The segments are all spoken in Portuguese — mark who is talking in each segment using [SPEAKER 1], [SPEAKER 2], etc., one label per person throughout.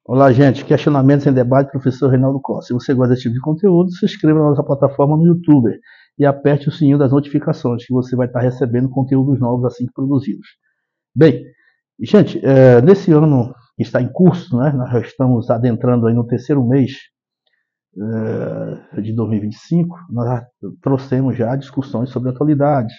[SPEAKER 1] Olá, gente. Questionamentos em debate, professor Reinaldo Costa. Se você gosta desse tipo de conteúdo, se inscreva na nossa plataforma no YouTube e aperte o sininho das notificações, que você vai estar recebendo conteúdos novos assim que produzidos. Bem, gente, nesse ano que está em curso, né, nós já estamos adentrando aí no terceiro mês de 2025, nós já trouxemos já discussões sobre atualidades,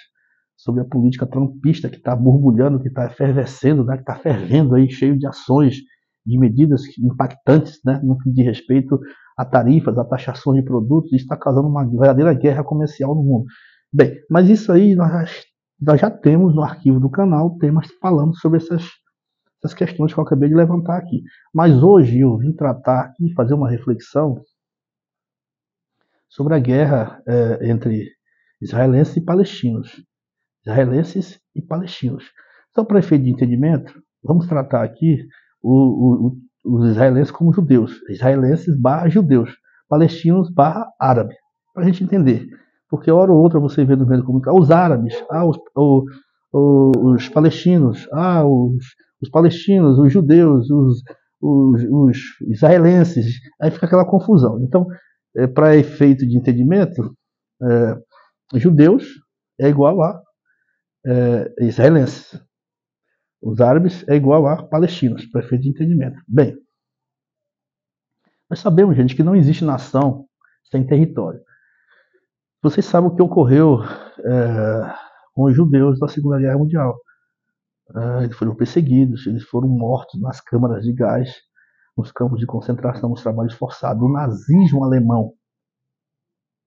[SPEAKER 1] sobre a política trumpista que está borbulhando, que está efervescendo, né, que está fervendo aí, cheio de ações, de medidas impactantes, né, no que diz respeito a tarifas, a taxação de produtos, isso está causando uma verdadeira guerra comercial no mundo. Bem, mas isso aí nós já temos no arquivo do canal temas falando sobre essas questões que eu acabei de levantar aqui. Mas hoje eu vim tratar aqui, fazer uma reflexão sobre a guerra entre israelenses e palestinos. Israelenses e palestinos. Só para efeito de entendimento, vamos tratar aqui os israelenses como judeus. Israelenses barra judeus. Palestinos barra árabe. Para a gente entender. Porque hora ou outra você vê no meio comunitário os árabes, os palestinos, os palestinos, os judeus, os israelenses. Aí fica aquela confusão. Então, para efeito de entendimento, judeus é igual a israelenses. Os árabes é igual a palestinos, para efeito de entendimento. Bem, nós sabemos, gente, que não existe nação sem território. Vocês sabem o que ocorreu com os judeus na Segunda Guerra Mundial. Eles foram perseguidos, eles foram mortos nas câmaras de gás, nos campos de concentração, nos trabalhos forçados, o nazismo alemão.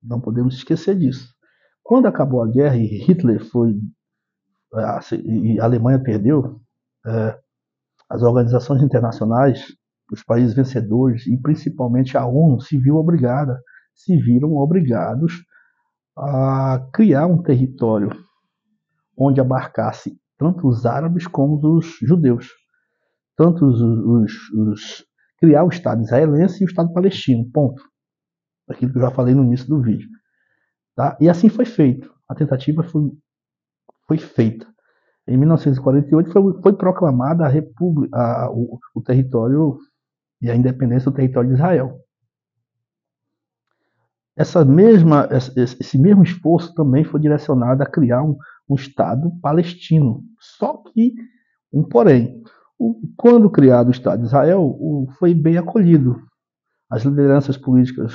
[SPEAKER 1] Não podemos esquecer disso. Quando acabou a guerra e Hitler e a Alemanha perdeu, as organizações internacionais, os países vencedores e principalmente a ONU se viram obrigados a criar um território onde abarcasse tanto os árabes como os judeus, tanto criar o Estado israelense e o Estado palestino, ponto. Aquilo que eu já falei no início do vídeo. Tá? E assim foi feito. A tentativa foi feita. Em 1948 foi proclamada a República, o território e a independência do território de Israel. Esse mesmo esforço também foi direcionado a criar um Estado palestino. Só que, porém, quando criado o Estado de Israel, foi bem acolhido. As lideranças políticas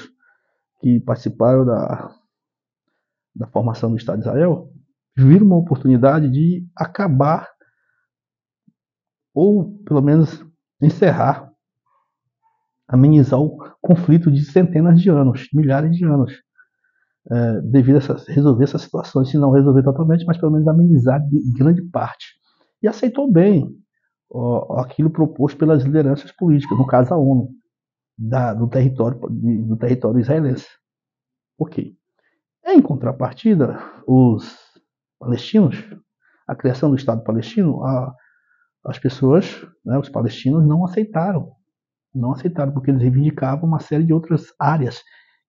[SPEAKER 1] que participaram da formação do Estado de Israel viram uma oportunidade de acabar, ou pelo menos encerrar, amenizar o conflito de centenas de anos, milhares de anos, devido a resolver essas situações, se não resolver totalmente, mas pelo menos amenizar de grande parte. E aceitou bem aquilo proposto pelas lideranças políticas, no caso a ONU, do território israelense. Ok. Em contrapartida, os palestinos, a criação do Estado palestino, as pessoas, né, os palestinos, não aceitaram, porque eles reivindicavam uma série de outras áreas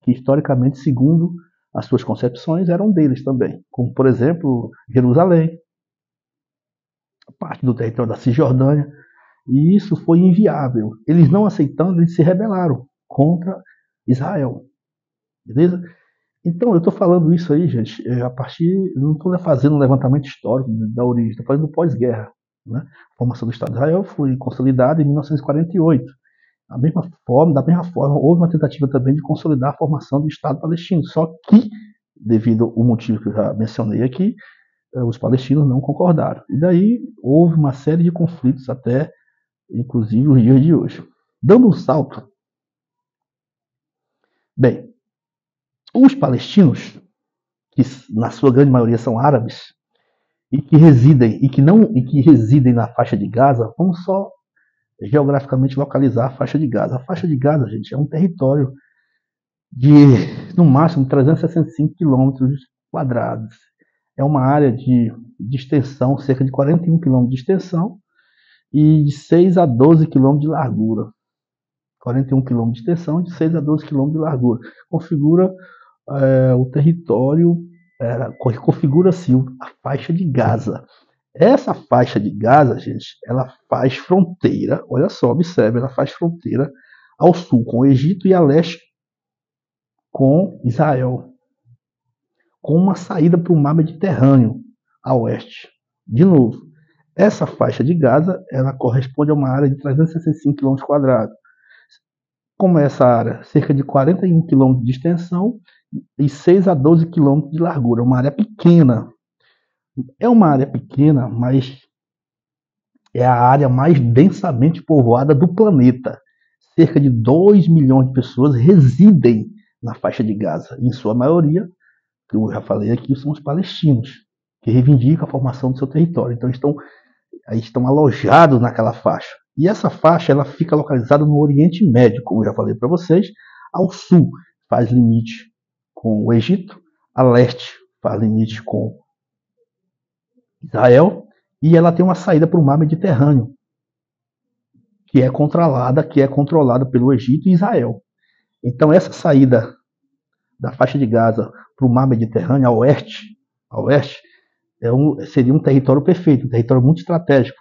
[SPEAKER 1] que, historicamente, segundo as suas concepções, eram deles também, como, por exemplo, Jerusalém, parte do território da Cisjordânia, e isso foi inviável. Eles não aceitando, eles se rebelaram contra Israel, beleza? Então, eu estou falando isso aí, gente, a partir, não estou fazendo um levantamento histórico da origem, estou falando do pós-guerra. Né? A formação do Estado de Israel foi consolidada em 1948. Da mesma forma, houve uma tentativa também de consolidar a formação do Estado palestino, só que, devido ao motivo que eu já mencionei aqui, os palestinos não concordaram. E daí houve uma série de conflitos até, inclusive, os dias de hoje. Dando um salto. Bem, os palestinos, que na sua grande maioria são árabes, e que residem na faixa de Gaza, vamos só geograficamente localizar a faixa de Gaza. A faixa de Gaza, gente, é um território de, no máximo, 365 quilômetros quadrados. É uma área de extensão, cerca de 41 quilômetros de extensão e de 6 a 12 quilômetros de largura. 41 quilômetros de extensão e de 6 a 12 quilômetros de largura. Configura o território, configura-se a faixa de Gaza. Essa faixa de Gaza, gente, ela faz fronteira, olha só, observe, ela faz fronteira ao sul com o Egito e a leste com Israel, com uma saída para o mar Mediterrâneo a oeste. De novo, essa faixa de Gaza, ela corresponde a uma área de 365 km². Como é essa área? Cerca de 41 km de extensão e 6 a 12 km de largura. Uma área pequena. É uma área pequena, mas é a área mais densamente povoada do planeta. Cerca de 2 milhões de pessoas residem na faixa de Gaza. Em sua maioria, que eu já falei aqui, são os palestinos, que reivindicam a formação do seu território. Então estão alojados naquela faixa. E essa faixa ela fica localizada no Oriente Médio, como eu já falei para vocês. Ao sul faz limite com o Egito, a leste faz limite com Israel, e ela tem uma saída para o mar Mediterrâneo, que é controlada pelo Egito e Israel. Então essa saída da faixa de Gaza para o mar Mediterrâneo a oeste seria um território perfeito, um território muito estratégico,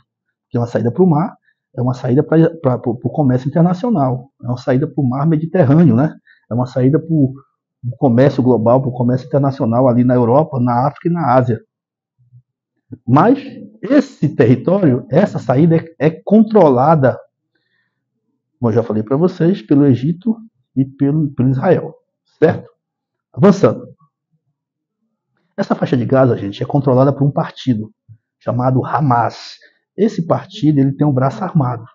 [SPEAKER 1] que é uma saída para o mar, é uma saída para o comércio internacional, é uma saída para o mar Mediterrâneo, né? É uma saída para o comércio global, para o comércio internacional ali na Europa, na África e na Ásia. Mas esse território, essa saída é controlada, como eu já falei para vocês, pelo Egito e pelo Israel, certo? Avançando. Essa faixa de Gaza, gente, é controlada por um partido chamado Hamas. Esse partido ele tem um braço armado,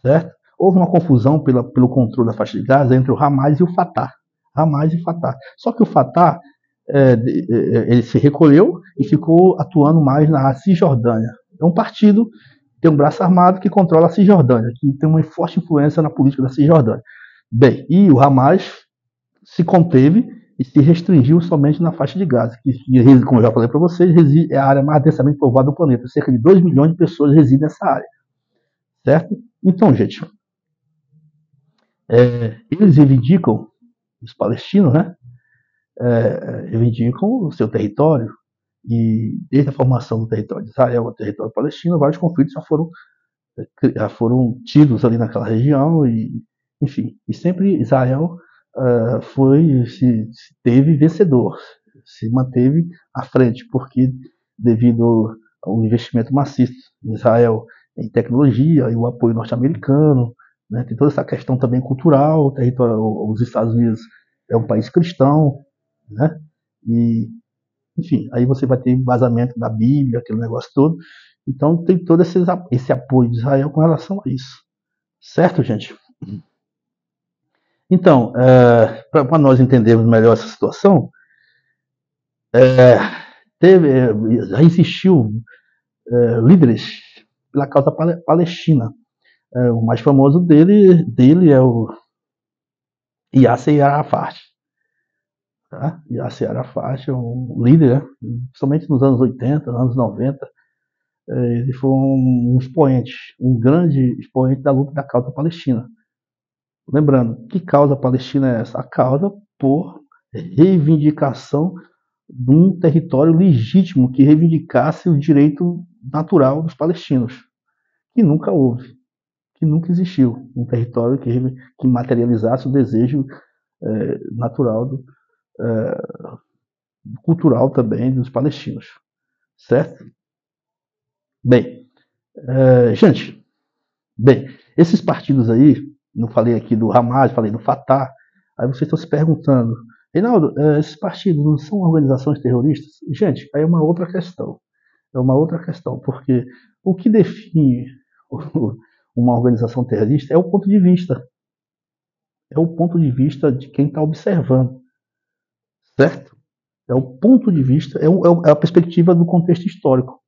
[SPEAKER 1] certo? Houve uma confusão pelo controle da faixa de Gaza entre o Hamas e o Fatah. Hamas e Fatah. Só que o Fatah ele se recolheu e ficou atuando mais na Cisjordânia. É um partido, tem um braço armado que controla a Cisjordânia, que tem uma forte influência na política da Cisjordânia. Bem, e o Hamas se conteve e se restringiu somente na faixa de Gaza, que, como eu já falei para vocês, é a área mais densamente povoada do planeta. Cerca de 2 milhões de pessoas residem nessa área. Certo? Então, gente, eles reivindicam, os palestinos, né? Reivindicam o seu território, e desde a formação do território de Israel ao território palestino, vários conflitos já foram tidos ali naquela região, e, enfim, e sempre Israel se teve vencedor, se manteve à frente, porque devido ao investimento maciço em Israel em tecnologia e o apoio norte-americano, né, tem toda essa questão também cultural, os Estados Unidos é um país cristão, né, e enfim, aí você vai ter vazamento da Bíblia, aquele negócio todo. Então tem todo esse apoio de Israel com relação a isso. Certo, gente? Então, para nós entendermos melhor essa situação, já existiu líderes pela causa palestina. O mais famoso dele é o Yasser Arafat. Tá? Yasser Arafat é um líder, né? Somente nos anos 80, anos 90, ele foi um expoente, um grande expoente da luta da causa palestina. Lembrando, que causa palestina é essa? A causa por reivindicação de um território legítimo que reivindicasse o direito natural dos palestinos, que nunca houve, que nunca existiu um território que materializasse o desejo natural, cultural também dos palestinos, certo? Bem, gente, esses partidos aí, não falei aqui do Hamas, falei do Fatah, aí vocês estão se perguntando, Reinaldo, esses partidos não são organizações terroristas? Gente, aí é uma outra questão. É uma outra questão, porque o que define uma organização terrorista é o ponto de vista. É o ponto de vista de quem está observando. Certo? É o ponto de vista, é a perspectiva do contexto histórico.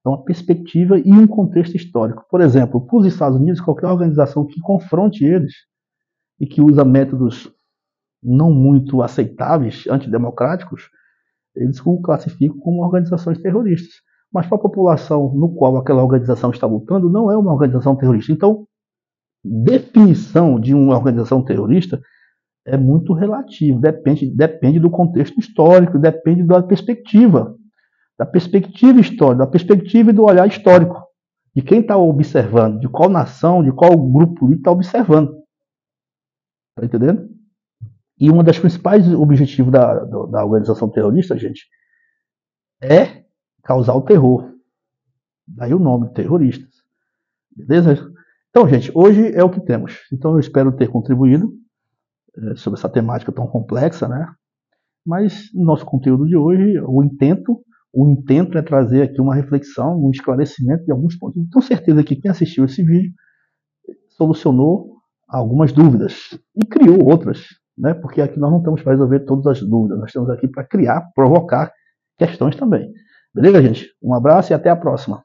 [SPEAKER 1] É uma perspectiva e um contexto histórico. Por exemplo, para os Estados Unidos, qualquer organização que confronte eles e que usa métodos não muito aceitáveis, antidemocráticos, eles o classificam como organizações terroristas. Mas para a população no qual aquela organização está lutando, não é uma organização terrorista. Então, definição de uma organização terrorista é muito relativo, depende do contexto histórico, depende da perspectiva. da perspectiva histórica, da perspectiva e do olhar histórico, de quem está observando, de qual nação, de qual grupo está observando. Está entendendo? E um dos principais objetivos da organização terrorista, gente, é causar o terror. Daí o nome, terroristas. Beleza? Então, gente, hoje é o que temos. Então, eu espero ter contribuído sobre essa temática tão complexa, né? Mas no nosso conteúdo de hoje, o intento é trazer aqui uma reflexão, um esclarecimento de alguns pontos. Tenho certeza que quem assistiu esse vídeo solucionou algumas dúvidas e criou outras, né? Porque aqui nós não estamos para resolver todas as dúvidas, nós estamos aqui para criar, provocar questões também. Beleza, gente? Um abraço e até a próxima.